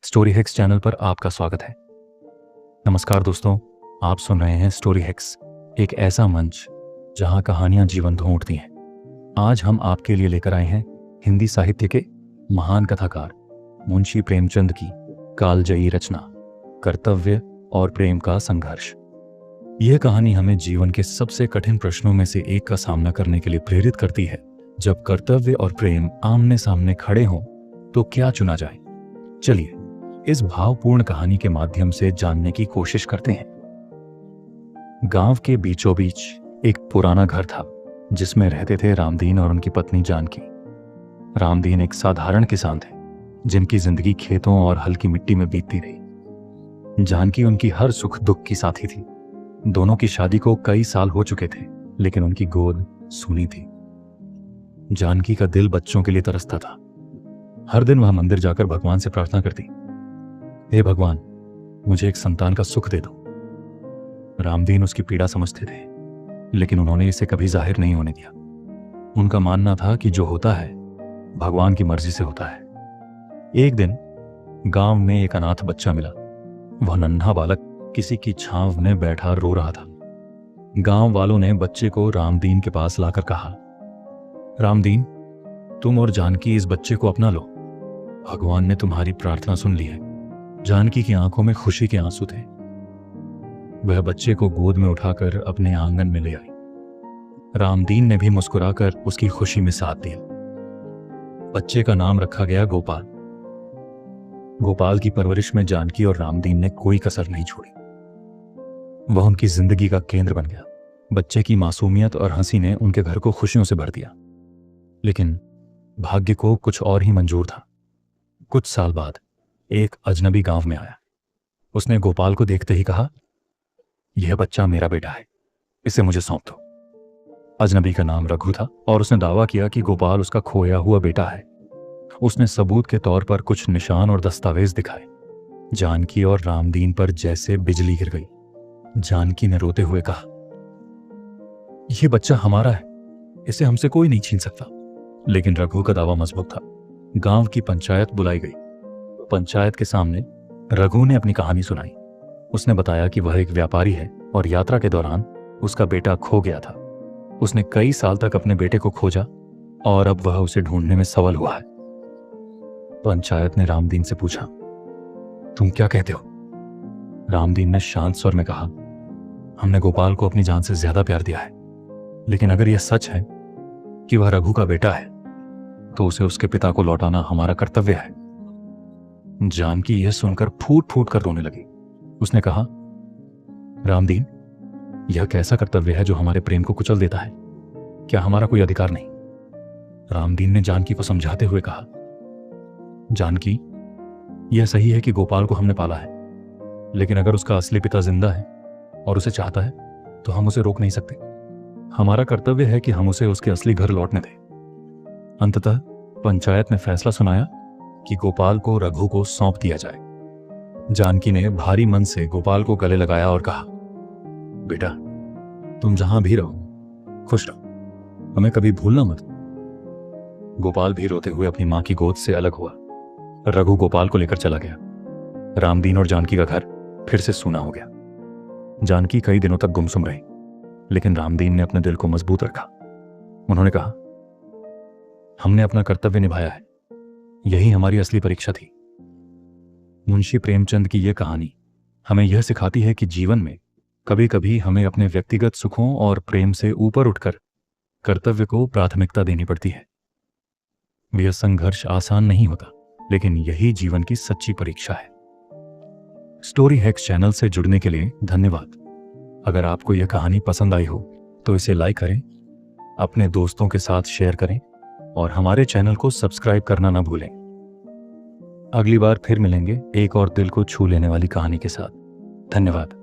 Story hex channel पर आपका स्वागत है। नमस्कार दोस्तों, आप सुन रहे हैं स्टोरी हेक्स, एक ऐसा मंच जहां कहानियां जीवंत हो उठती हैं। आज हम आपके लिए लेकर आए हैं हिंदी साहित्य के महान कथाकार मुंशी प्रेमचंद की कालजयी रचना कर्तव्य और प्रेम का संघर्ष। यह कहानी हमें जीवन के सबसे कठिन प्रश्नों में से एक का सामना करने के लिए प्रेरित करती है। जब कर्तव्य और प्रेम आमने सामने खड़े हों तो क्या चुना जाए? चलिए इस भावपूर्ण कहानी के माध्यम से जानने की कोशिश करते हैं। गांव के बीचों बीच एक पुराना घर था जिसमें रहते थे रामदीन और उनकी पत्नी जानकी। रामदीन एक साधारण किसान थे जिनकी जिंदगी खेतों और हल्की मिट्टी में बीतती रही। जानकी उनकी हर सुख दुख की साथी थी। दोनों की शादी को कई साल हो चुके थे, लेकिन उनकी गोद सूनी थी। जानकी का दिल बच्चों के लिए तरसता था। हर दिन वह मंदिर जाकर भगवान से प्रार्थना करती, हे भगवान, मुझे एक संतान का सुख दे दो। रामदीन उसकी पीड़ा समझते थे, लेकिन उन्होंने इसे कभी जाहिर नहीं होने दिया। उनका मानना था कि जो होता है भगवान की मर्जी से होता है। एक दिन गांव में एक अनाथ बच्चा मिला। वह नन्हा बालक किसी की छांव में बैठा रो रहा था। गांव वालों ने बच्चे को रामदीन के पास लाकर कहा, रामदीन, तुम और जानकी इस बच्चे को अपना लो। भगवान ने तुम्हारी प्रार्थना सुन ली है। जानकी की आंखों में खुशी के आंसू थे। वह बच्चे को गोद में उठाकर अपने आंगन में ले आई। रामदीन ने भी मुस्कुराकर उसकी खुशी में साथ दिया। बच्चे का नाम रखा गया गोपाल। गोपाल की परवरिश में जानकी और रामदीन ने कोई कसर नहीं छोड़ी। वह उनकी जिंदगी का केंद्र बन गया। बच्चे की मासूमियत और हंसी ने उनके घर को खुशियों से भर दिया। लेकिन भाग्य को कुछ और ही मंजूर था। कुछ साल बाद एक अजनबी गांव में आया। उसने गोपाल को देखते ही कहा, यह बच्चा मेरा बेटा है, इसे मुझे सौंप दो। अजनबी का नाम रघु था और उसने दावा किया कि गोपाल उसका खोया हुआ बेटा है। उसने सबूत के तौर पर कुछ निशान और दस्तावेज दिखाए। जानकी और रामदीन पर जैसे बिजली गिर गई। जानकी ने रोते हुए कहा, यह बच्चा हमारा है, इसे हमसे कोई नहीं छीन सकता। लेकिन रघु का दावा मजबूत था। गांव की पंचायत बुलाई गई। पंचायत के सामने रघु ने अपनी कहानी सुनाई। उसने बताया कि वह एक व्यापारी है और यात्रा के दौरान उसका बेटा खो गया था। उसने कई साल तक अपने बेटे को खोजा और अब वह उसे ढूंढने में सफल हुआ है। पंचायत ने रामदीन से पूछा, तुम क्या कहते हो? रामदीन ने शांत स्वर में कहा, हमने गोपाल को अपनी जान से ज्यादा प्यार दिया है, लेकिन अगर यह सच है कि वह रघु का बेटा है तो उसे उसके पिता को लौटाना हमारा कर्तव्य है। जानकी यह सुनकर फूट फूट कर रोने लगी। उसने कहा, रामदीन, यह कैसा कर्तव्य है जो हमारे प्रेम को कुचल देता है? क्या हमारा कोई अधिकार नहीं? रामदीन ने जानकी को समझाते हुए कहा, जानकी, यह सही है कि गोपाल को हमने पाला है, लेकिन अगर उसका असली पिता जिंदा है और उसे चाहता है तो हम उसे रोक नहीं सकते। हमारा कर्तव्य है कि हम उसे उसके असली घर लौटने दें। अंततः पंचायत ने फैसला सुनाया कि गोपाल को रघु को सौंप दिया जाए। जानकी ने भारी मन से गोपाल को गले लगाया और कहा, बेटा, तुम जहां भी रहो खुश रहो, हमें कभी भूलना मत। गोपाल भी रोते हुए अपनी मां की गोद से अलग हुआ। रघु गोपाल को लेकर चला गया। रामदीन और जानकी का घर फिर से सूना हो गया। जानकी कई दिनों तक गुमसुम रही, लेकिन रामदीन ने अपने दिल को मजबूत रखा। उन्होंने कहा, हमने अपना कर्तव्य निभाया है, यही हमारी असली परीक्षा थी। मुंशी प्रेमचंद की यह कहानी हमें यह सिखाती है कि जीवन में कभी कभी हमें अपने व्यक्तिगत सुखों और प्रेम से ऊपर उठकर कर्तव्य को प्राथमिकता देनी पड़ती है। यह संघर्ष आसान नहीं होता, लेकिन यही जीवन की सच्ची परीक्षा है। स्टोरी हेक्स चैनल से जुड़ने के लिए धन्यवाद। अगर आपको यह कहानी पसंद आई हो तो इसे लाइक करें, अपने दोस्तों के साथ शेयर करें और हमारे चैनल को सब्सक्राइब करना ना भूलें। अगली बार फिर मिलेंगे एक और दिल को छू लेने वाली कहानी के साथ। धन्यवाद।